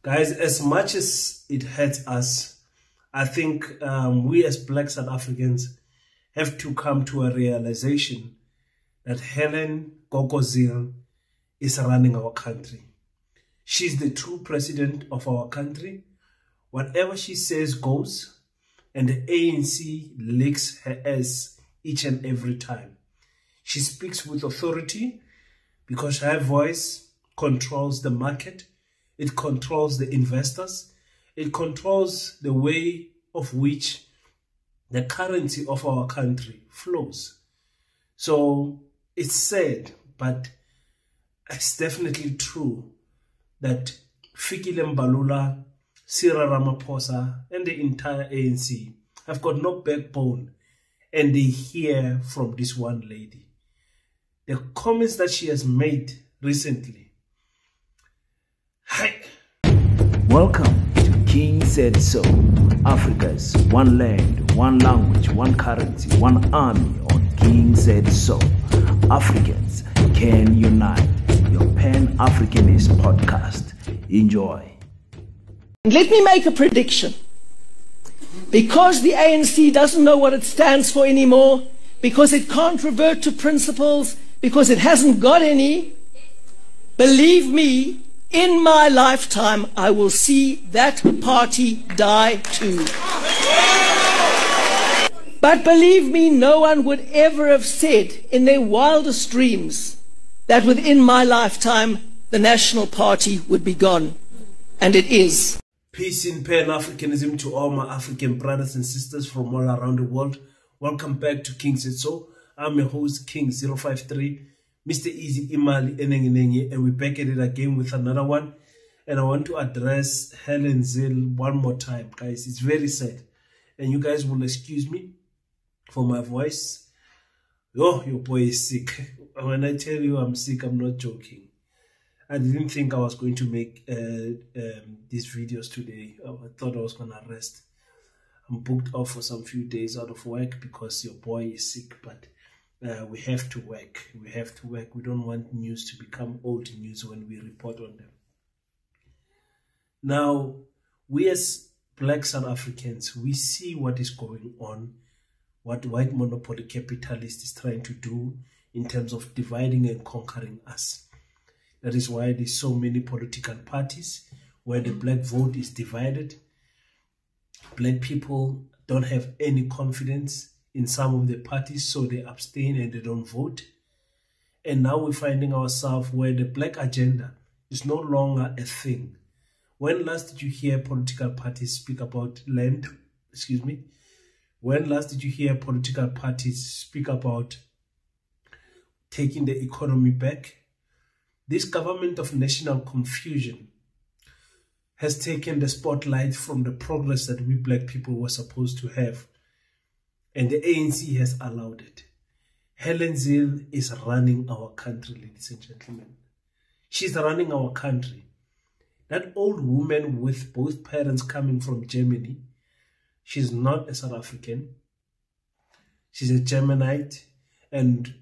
Guys, as much as it hurts us, I think we as Black South Africans have to come to a realization that Hallen Zille is running our country. She's the true president of our country. Whatever she says goes, and the ANC licks her ass each and every time. She speaks with authority because her voice controls the market. It controls the investors. It controls the way of which the currency of our country flows. So it's sad, but it's definitely true that Fikile Mbalula, Cyril Ramaphosa, and the entire ANC have got no backbone, and they hear from this one lady. The comments that she has made recently. Hi. Welcome to King Said So, Africa's one land, one language, one currency, one army on King Said So. Africans can unite. Your Pan-Africanist podcast. Enjoy. Let me make a prediction. Because the ANC doesn't know what it stands for anymore, because it can't revert to principles, because it hasn't got any, believe me, in my lifetime, I will see that party die too. But believe me, no one would ever have said in their wildest dreams that within my lifetime, the National Party would be gone. And it is. Peace in Pan-Africanism to all my African brothers and sisters from all around the world. Welcome back to King Said So. I'm your host, King053. Mr. Easy Imali Enengenenge, and we're back at it again with another one. And I want to address Hallen Zille one more time, guys. It's very sad. And you guys will excuse me for my voice. Oh, your boy is sick. When I tell you I'm sick, I'm not joking. I didn't think I was going to make these videos today. I thought I was going to rest. I'm booked off for some few days out of work because your boy is sick, but we have to work. We have to work. We don't want news to become old news when we report on them. Now, we as Black South Africans, we see what is going on, what white monopoly capitalist is trying to do in terms of dividing and conquering us. That is why there's so many political parties where the black vote is divided. Black people don't have any confidence in some of the parties, so they abstain and they don't vote. And now we're finding ourselves where the black agenda is no longer a thing. When last did you hear political parties speak about land? Excuse me. When last did you hear political parties speak about taking the economy back? This government of national confusion has taken the spotlight from the progress that we black people were supposed to have. And the ANC has allowed it. Hallen Zille is running our country, ladies and gentlemen. She's running our country. That old woman with both parents coming from Germany, she's not a South African. She's a Germanite. And,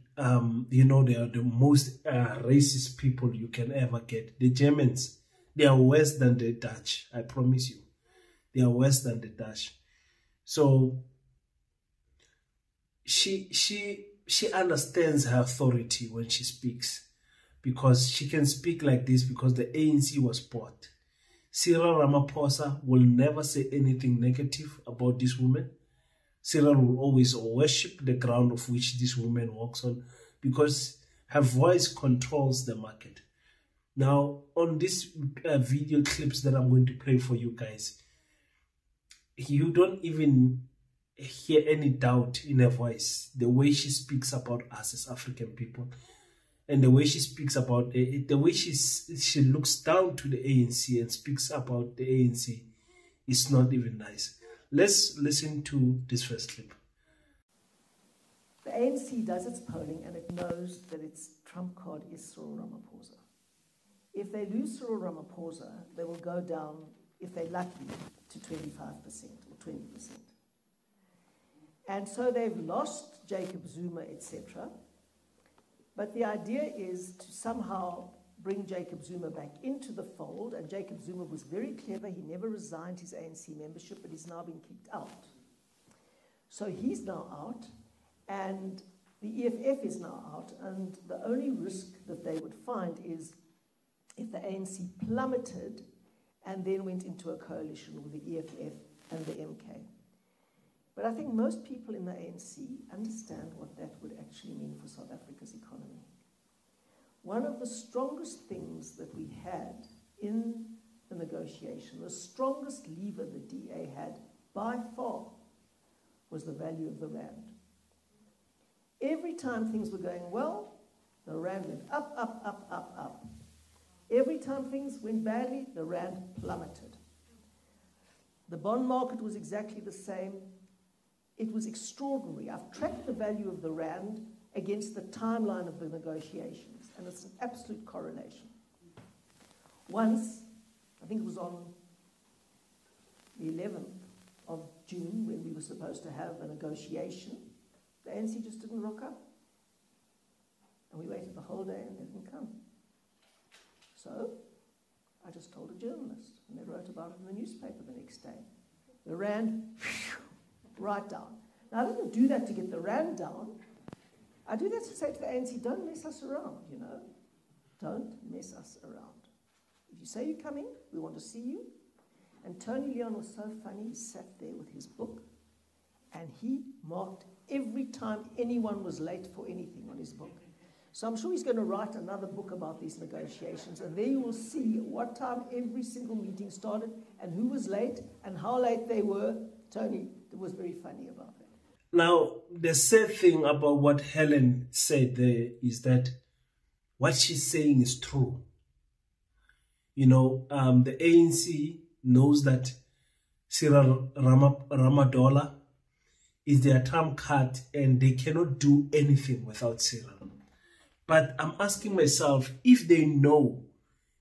you know, they are the most racist people you can ever get. The Germans, they are worse than the Dutch. I promise you. They are worse than the Dutch. So she understands her authority when she speaks, because she can speak like this because the ANC was bought. Cyril Ramaphosa will never say anything negative about this woman. Cyril will always worship the ground of which this woman walks on, because her voice controls the market. Now, on this video clips that I'm going to play for you guys, you don't even hear any doubt in her voice, the way she speaks about us as African people, and the way she speaks about the way she looks down to the ANC and speaks about the ANC is not even nice. Let's listen to this first clip. The ANC does its polling and it knows that its trump card is Cyril Ramaphosa. If they lose Cyril Ramaphosa, they will go down, if they're lucky, to 25% or 20%. And so they've lost Jacob Zuma, etc. But the idea is to somehow bring Jacob Zuma back into the fold, and Jacob Zuma was very clever. He never resigned his ANC membership, but he's now been kicked out. So he's now out, and the EFF is now out, and the only risk that they would find is if the ANC plummeted and then went into a coalition with the EFF and the MK. But I think most people in the ANC understand what that would actually mean for South Africa's economy. One of the strongest things that we had in the negotiation, the strongest lever the DA had by far, was the value of the rand. Every time things were going well, the rand went up, up, up, up, up. Every time things went badly, the rand plummeted. The bond market was exactly the same. It was extraordinary. I've tracked the value of the rand against the timeline of the negotiations, and it's an absolute correlation. Once, I think it was on the 11th of June, when we were supposed to have a negotiation, the ANC just didn't rock up. And we waited the whole day and they didn't come. So I just told a journalist, and they wrote about it in the newspaper the next day. The rand, right down. Now, I didn't do that to get the rand down. I do that to say to the ANC, don't mess us around, you know. Don't mess us around. If you say you're coming, we want to see you. And Tony Leon was so funny. He sat there with his book, and he marked every time anyone was late for anything on his book. So I'm sure he's going to write another book about these negotiations, and there you will see what time every single meeting started and who was late and how late they were. Tony was very funny about that. Now, the sad thing about what Helen said there is that what she's saying is true. You know, the ANC knows that Cyril Ramaphosa is their trump card and they cannot do anything without Cyril. But I'm asking myself, if they know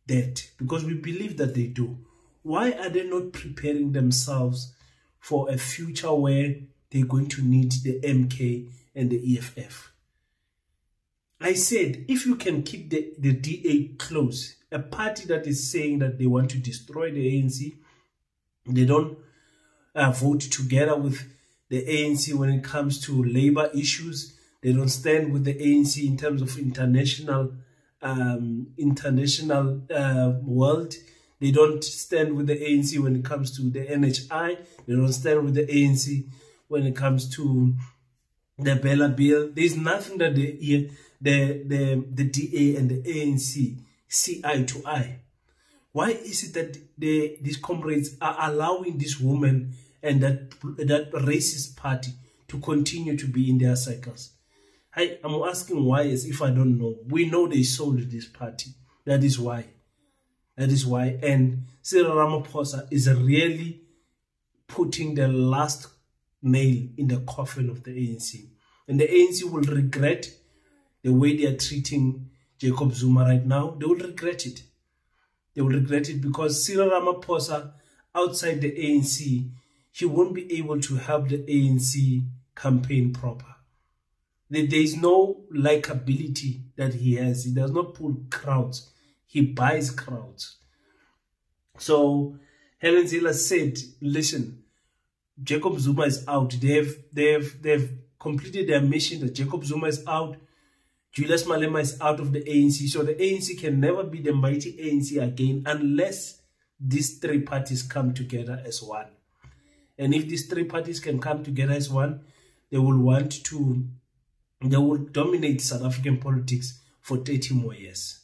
that, because we believe that they do, why are they not preparing themselves for a future where they're going to need the MK and the EFF? I said, if you can keep the DA close, a party that is saying that they want to destroy the ANC, they don't vote together with the ANC when it comes to labor issues, they don't stand with the ANC in terms of international world. They don't stand with the ANC when it comes to the NHI. They don't stand with the ANC when it comes to the Bella Bill. There's nothing that the DA and the ANC see eye to eye. Why is it that these comrades are allowing this woman and that racist party to continue to be in their cycles? I'm asking why, as if I don't know. We know they sold this party. That is why. That is why. And Cyril Ramaphosa is really putting the last nail in the coffin of the ANC. And the ANC will regret the way they are treating Jacob Zuma right now. They will regret it. They will regret it because Cyril Ramaphosa, outside the ANC, he won't be able to help the ANC campaign proper. There is no likability that he has. He does not pull crowds. He buys crowds. So Hallen Zille said, listen, Jacob Zuma is out. They've completed their mission that Jacob Zuma is out. Julius Malema is out of the ANC. So the ANC can never be the mighty ANC again unless these three parties come together as one. And if these three parties can come together as one, they will dominate South African politics for 30 more years.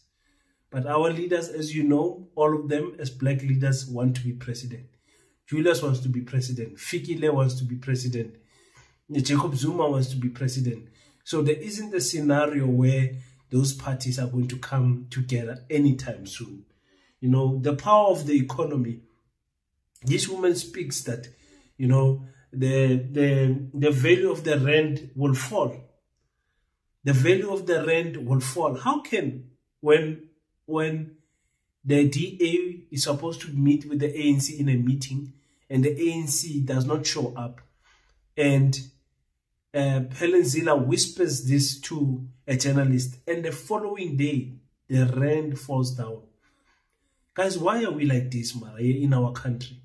But our leaders, as you know, all of them as black leaders want to be president. Julius wants to be president. Fikile wants to be president. Jacob Zuma wants to be president. So there isn't a scenario where those parties are going to come together anytime soon. You know, the power of the economy. This woman speaks that, you know, the value of the rand will fall. The value of the rand will fall. How can, when the DA is supposed to meet with the ANC in a meeting and the ANC does not show up, and Hallen Zille whispers this to a journalist, and the following day the rand falls down. Guys, why are we like this, Mara, in our country?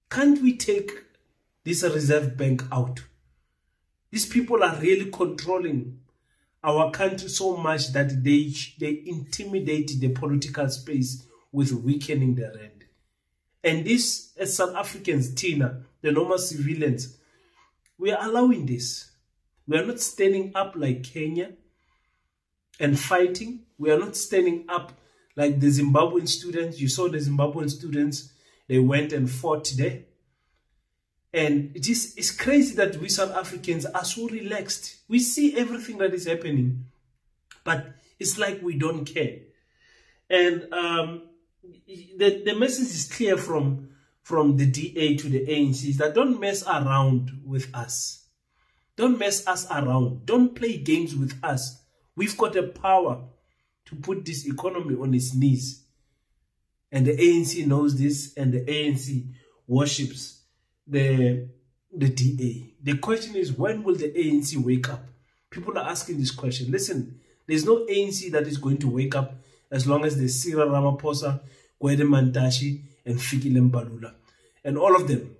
Can't we take this Reserve Bank out? These people are really controlling our country so much that they intimidate the political space with weakening the rand. And this, as South Africans, Tina, the normal civilians, we are allowing this. We are not standing up like Kenya and fighting. We are not standing up like the Zimbabwean students. You saw the Zimbabwean students, they went and fought there. And it's crazy that we South Africans are so relaxed. We see everything that is happening, but it's like we don't care. And the message is clear from the DA to the ANC is that don't mess around with us. Don't mess us around. Don't play games with us. We've got the power to put this economy on its knees. And the ANC knows this, and the ANC worships the DA. The question is, when will the ANC wake up? People are asking this question. Listen, there's no ANC that is going to wake up as long as there's Cyril Ramaphosa, Gwede Mantashe, and Fikile Mbalula. And all of them.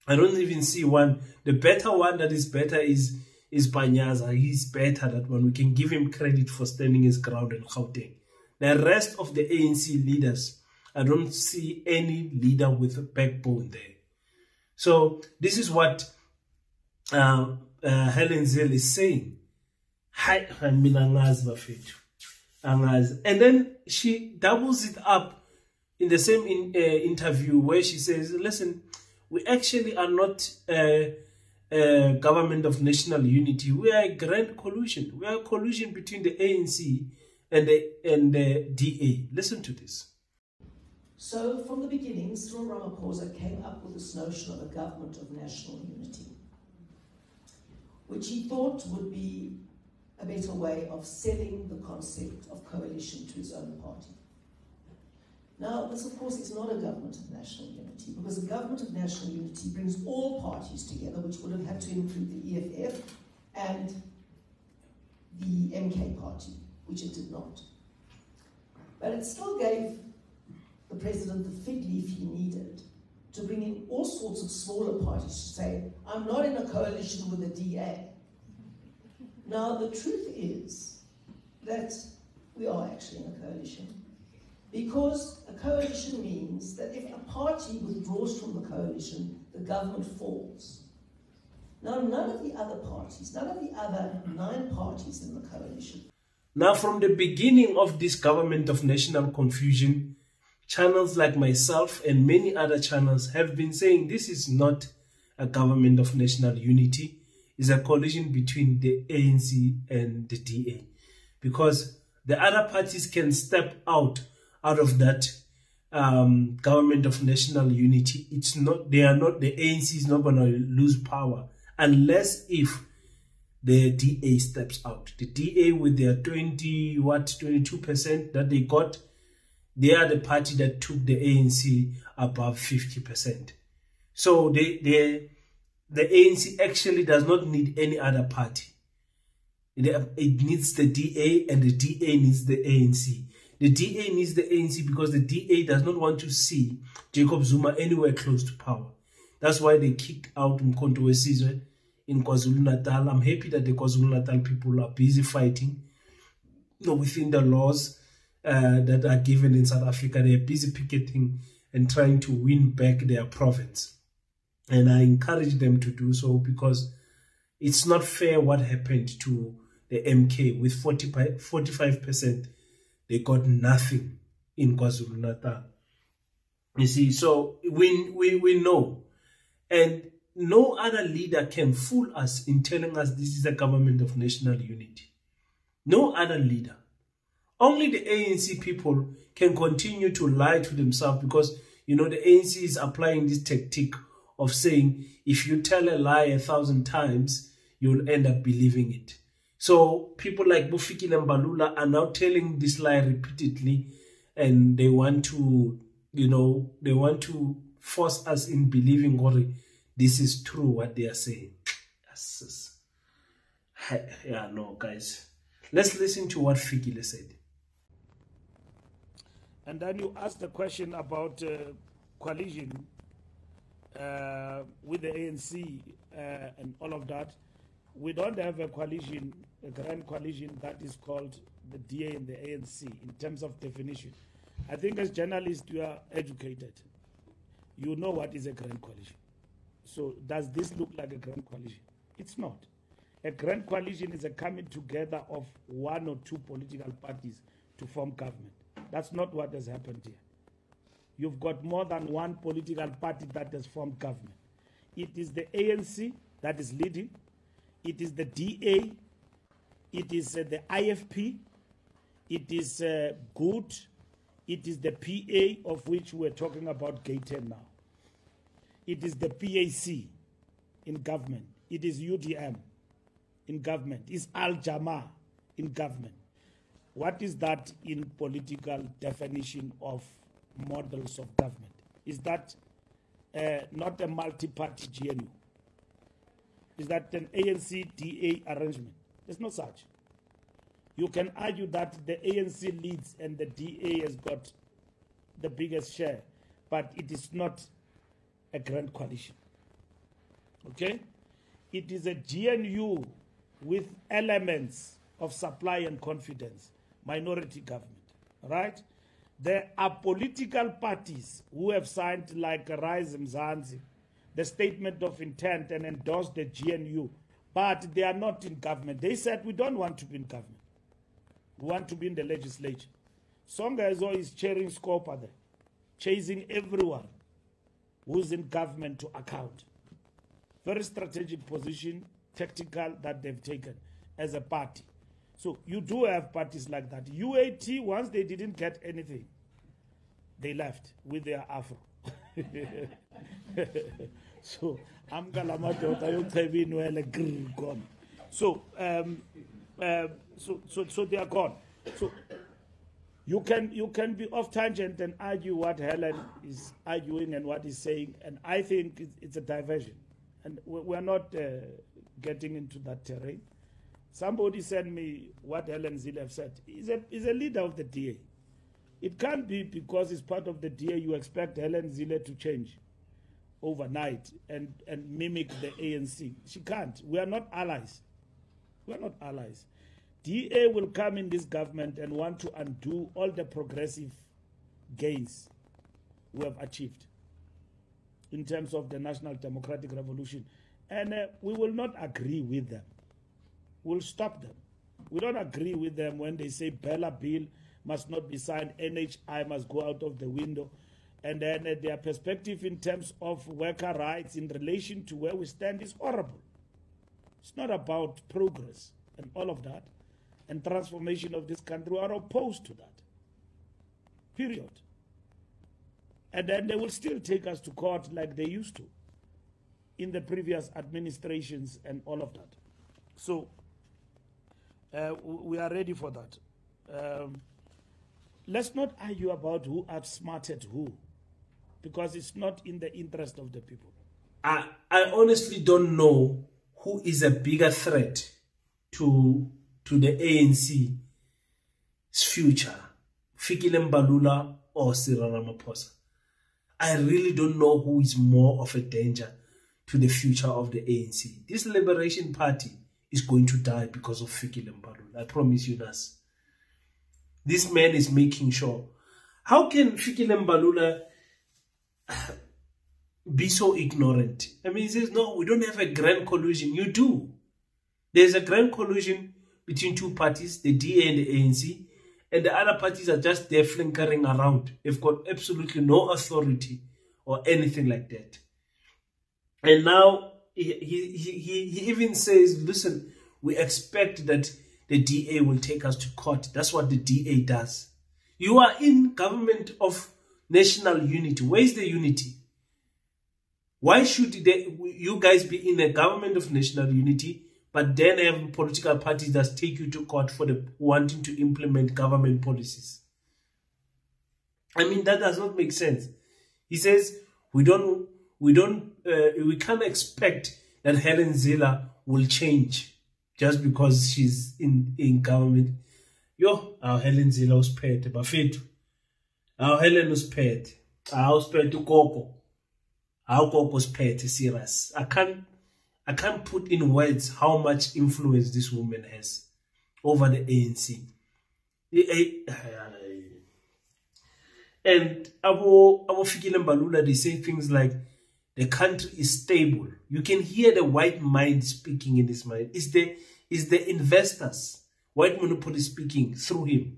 I don't even see one. The better one that is better is Panyaza. He's better, that one. We can give him credit for standing his ground in Gauteng. The rest of the ANC leaders, I don't see any leader with a backbone there. So this is what Hallen Zille is saying. And then she doubles it up in the same interview where she says, listen, we actually are not a government of national unity. We are a grand collusion. We are a collusion between the ANC and the DA. Listen to this. So from the beginning, Cyril Ramaphosa came up with this notion of a government of national unity, which he thought would be a better way of selling the concept of coalition to his own party. Now, this, of course, is not a government of national unity, because a government of national unity brings all parties together, which would have had to include the EFF and the MK party, which it did not. But it still gave the president the fig leaf he needed to bring in all sorts of smaller parties to say, I'm not in a coalition with the DA. Now, the truth is that we are actually in a coalition, because a coalition means that if a party withdraws from the coalition, the government falls. Now, none of the other parties, none of the other 9 parties in the coalition. Now, from the beginning of this government of national confusion, channels like myself and many other channels have been saying this is not a government of national unity. It's a coalition between the ANC and the DA, because the other parties can step out of that government of national unity. It's not, the ANC is not going to lose power unless if the DA steps out. The DA with their 22% that they got, they are the party that took the ANC above 50%. So the ANC actually does not need any other party. It needs the DA, and the DA needs the ANC. The DA needs the ANC because the DA does not want to see Jacob Zuma anywhere close to power. That's why they kicked out Mkhonto Wesizwe in KwaZulu-Natal. I'm happy that the KwaZulu-Natal people are busy fighting within the laws that are given in South Africa. They are busy picketing and trying to win back their province. And I encourage them to do so, because it's not fair what happened to the MK. With 45%, they got nothing in KwaZulu-Natal. You see, so we know. And no other leader can fool us in telling us this is a government of national unity. No other leader. Only the ANC people can continue to lie to themselves, because, you know, the ANC is applying this tactic of saying, if you tell a lie 1,000 times, you'll end up believing it. So people like Fikile and Mbalula are now telling this lie repeatedly, and they want to, you know, they want to force us in believing what this is true, what they are saying. Yeah, no, guys. Let's listen to what Fikile said. And then you asked the question about coalition with the ANC and all of that. We don't have a coalition, a grand coalition that is called the DA and the ANC in terms of definition. I think as journalists, you are educated. You know what is a grand coalition. So does this look like a grand coalition? It's not. A grand coalition is a coming together of one or two political parties to form government. That's not what has happened here. You've got more than one political party that has formed government. It is the ANC that is leading. It is the DA. It is the IFP. It is GOOD. It is the PA, of which we're talking about Gaten now. It is the PAC in government. It is UDM in government. It's Al-Jama in government. What is that in political definition of models of government? Is that not a multi-party GNU? Is that an ANC-DA arrangement? There's no such. You can argue that the ANC leads and the DA has got the biggest share, but it is not a grand coalition. Okay? It is a GNU with elements of supply and confidence, minority government, right? There are political parties who have signed, like Rise Mzansi, the statement of intent and endorsed the GNU, but they are not in government. They said, we don't want to be in government. We want to be in the legislature. Songa is chairing Scopa there, chasing everyone who's in government to account. Very strategic position, tactical, that they've taken as a party. So you do have parties like that. UAT, once they didn't get anything, they left with their afro. So I'm so so they are gone. So you can be off tangent and argue what Helen is arguing and what he's saying, and I think it's a diversion, and we're not getting into that terrain. Somebody sent me what Hallen Zille have said. He's a leader of the DA. It can't be because he's part of the DA you expect Hallen Zille to change overnight and mimic the ANC. She can't. We are not allies. We are not allies. DA will come in this government and want to undo all the progressive gains we have achieved in terms of the National Democratic Revolution. And we will not agree with them. We'll stop them. We don't agree with them when they say Bella Bill must not be signed, NHI must go out of the window. And then their perspective in terms of worker rights in relation to where we stand is horrible. It's not about progress and all of that and transformation of this country. We are opposed to that. Period. And then they will still take us to court like they used to in the previous administrations and all of that. So we are ready for that. Let's not argue about who outsmarted who, because it's not in the interest of the people. I honestly don't know who is a bigger threat to the ANC's future, Fikile Mbalula or Cyril Ramaphosa. I really don't know who is more of a danger to the future of the ANC. This Liberation Party is going to die because of Fikile Mbalula. I promise you that. This man is making sure. How can Fikile Mbalula be so ignorant? I mean, he says, no, we don't have a grand collusion. You do. There's a grand collusion between two parties, the DA and the ANC, and the other parties are just there flinkering around. They've got absolutely no authority or anything like that. And now he even says, listen, we expect that the DA will take us to court. That's what the DA does. You are in government of national unity. Where is the unity? Why should you guys be in a government of national unity, but then have political parties that take you to court for the wanting to implement government policies? I mean, that does not make sense. He says we can't expect that Hallen Zille will change. just because she's in government. Yo, our Hallen Zille usiphethe bafethu. Our Hallen usiphethe. Usiphethe ugogo. Our gogo usiphethe serious. I can't put in words how much influence this woman has over the ANC. And Abo fikile Mbalula, they say things like the country is stable. You can hear the white mind speaking in his mind. Is the investors, white monopoly speaking through him.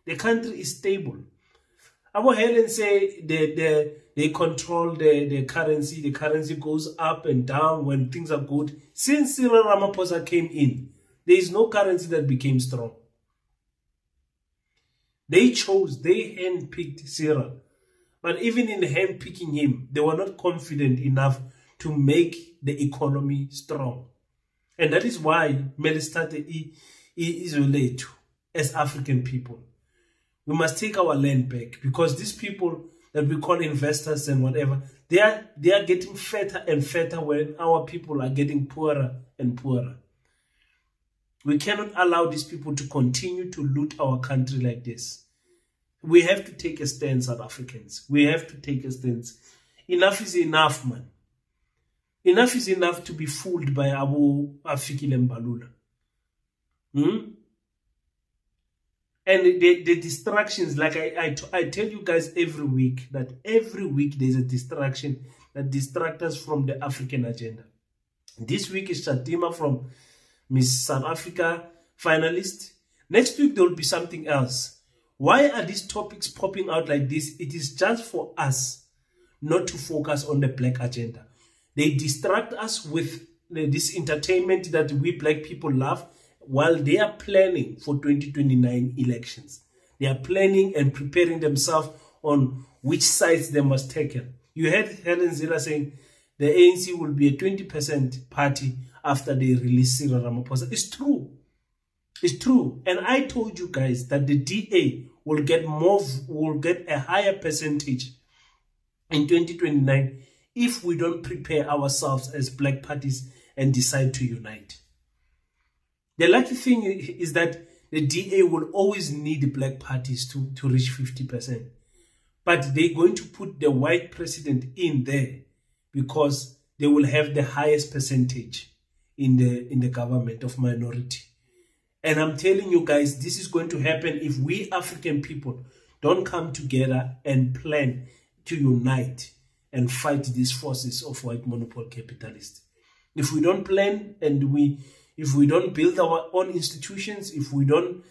The country is stable. Abo Hallen say they control the currency. The currency goes up and down when things are good. Since Cyril Ramaphosa came in, there is no currency that became strong. They handpicked Cyril. But even in handpicking him, they were not confident enough to make the economy strong. And that is why Melistate is related as African people. We must take our land back, because these people that we call investors and whatever, they are getting fatter and fatter when our people are getting poorer and poorer. We cannot allow these people to continue to loot our country like this. We have to take a stand, South Africans. We have to take a stance. Enough is enough, man. Enough is enough to be fooled by fikile Mbalula. And the distractions, like I tell you guys every week, that every week there's a distraction that distracts us from the African agenda. This week is Shatima from Miss South Africa finalist. Next week there will be something else. Why are these topics popping out like this? It is just for us not to focus on the black agenda. They distract us with this entertainment that we black people love, while they are planning for 2029 elections. They are planning and preparing themselves on which sides they must take. You heard Hallen Zille saying the ANC will be a 20% party after they release Cyril Ramaphosa. It's true. It's true. And I told you guys that the DA will get a higher percentage in 2029 if we don't prepare ourselves as black parties and decide to unite. The lucky thing is that the DA will always need black parties to reach 50%. But they're going to put the white president in there because they will have the highest percentage in the government of minority. And I'm telling you guys, this is going to happen if we African people don't come together and plan to unite and fight these forces of white monopoly capitalists. If we don't plan and if we don't build our own institutions, if we don't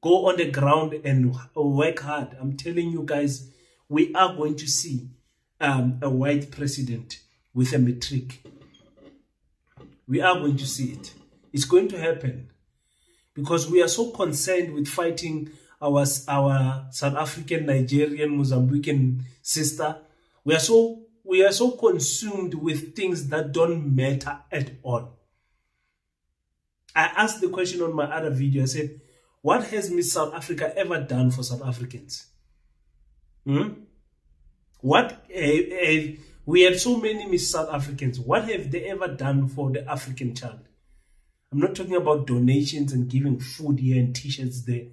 go on the ground and work hard, I'm telling you guys, we are going to see a white president with a matric. We are going to see it. It's going to happen because we are so concerned with fighting our South African, Nigerian, Mozambican sister. We are so consumed with things that don't matter at all. I asked the question on my other video. I said, what has Miss South Africa ever done for South Africans? What we have so many Miss South Africans. What have they ever done for the African child? I'm not talking about donations and giving food here and t-shirts there.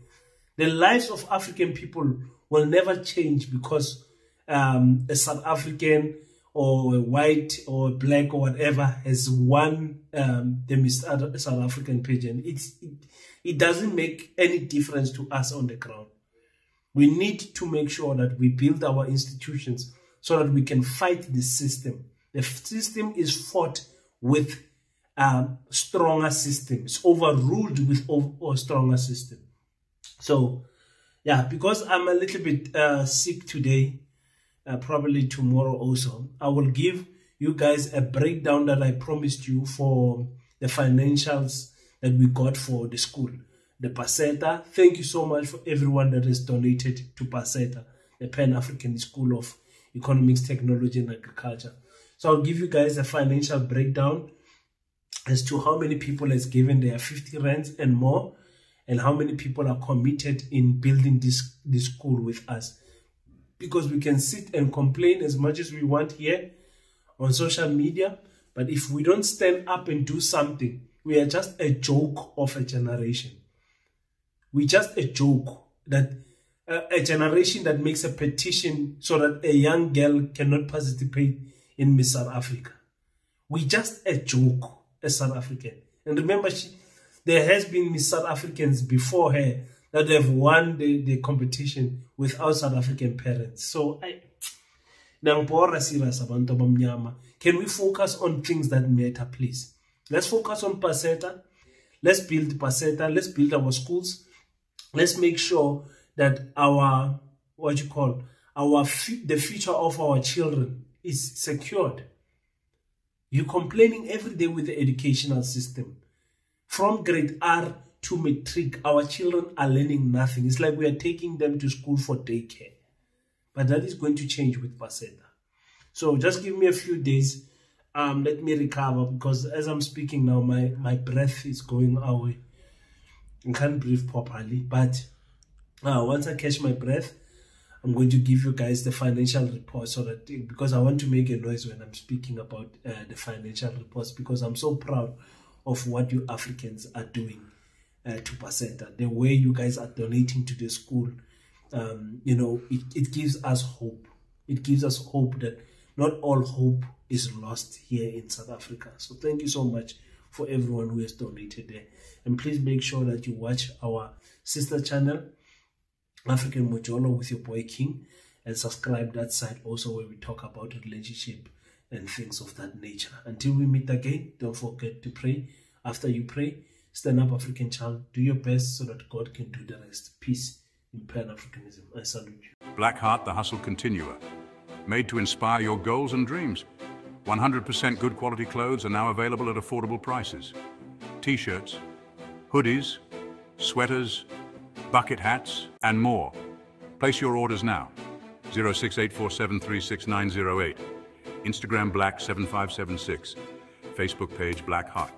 The lives of African people will never change because a South African or a white or a black or whatever has won the Miss South African pageant. It doesn't make any difference to us on the ground. We need to make sure that we build our institutions so that we can fight the system. The system is fought with stronger systems, overruled with a stronger system. So, yeah, because I'm a little bit sick today, probably tomorrow also, I will give you guys a breakdown that I promised you for the financials that we got for the school, the Paseta. Thank you so much for everyone that has donated to Paseta, the Pan-African School of Economics, Technology and Agriculture. So I'll give you guys a financial breakdown as to how many people has given their 50 rands and more, and how many people are committed in building this school with us. Because we can sit and complain as much as we want here on social media, but if we don't stand up and do something, We are just a joke of a generation. We're just a joke, that a generation that makes a petition so that a young girl cannot participate in Miss South Africa. We're just a joke as South African. And remember, there has been Miss South Africans before her that have won the competition without South African parents. So can we focus on things that matter, please? Let's focus on Paseta. Let's build Paseta. Let's build our schools. Let's make sure that our, the future of our children is secured. You're complaining every day with the educational system. From grade R to matric, our children are learning nothing. It's like we are taking them to school for daycare. But that is going to change with Paseta. So just give me a few days. Let me recover, because as I'm speaking now, my breath is going away. I can't breathe properly. But once I catch my breath, I'm going to give you guys the financial report, so that, because I want to make a noise when I'm speaking about the financial reports, because I'm so proud of what you Africans are doing to Paseta. The way you guys are donating to the school, it gives us hope. It gives us hope that not all hope is lost here in South Africa. So thank you so much for everyone who has donated there. And please make sure that you watch our sister channel, African Mojolo with your boy King, and subscribe that side also, where we talk about relationship and things of that nature. Until we meet again, don't forget to pray. After you pray, stand up, African child. Do your best so that God can do the rest. Peace in Pan-Africanism. I salute you. Black Heart, the hustle continuer. Made to inspire your goals and dreams. 100% good quality clothes are now available at affordable prices. T-shirts, hoodies, sweaters, bucket hats, and more. Place your orders now. 06847366908. Instagram Black7576. Facebook page Black Heart.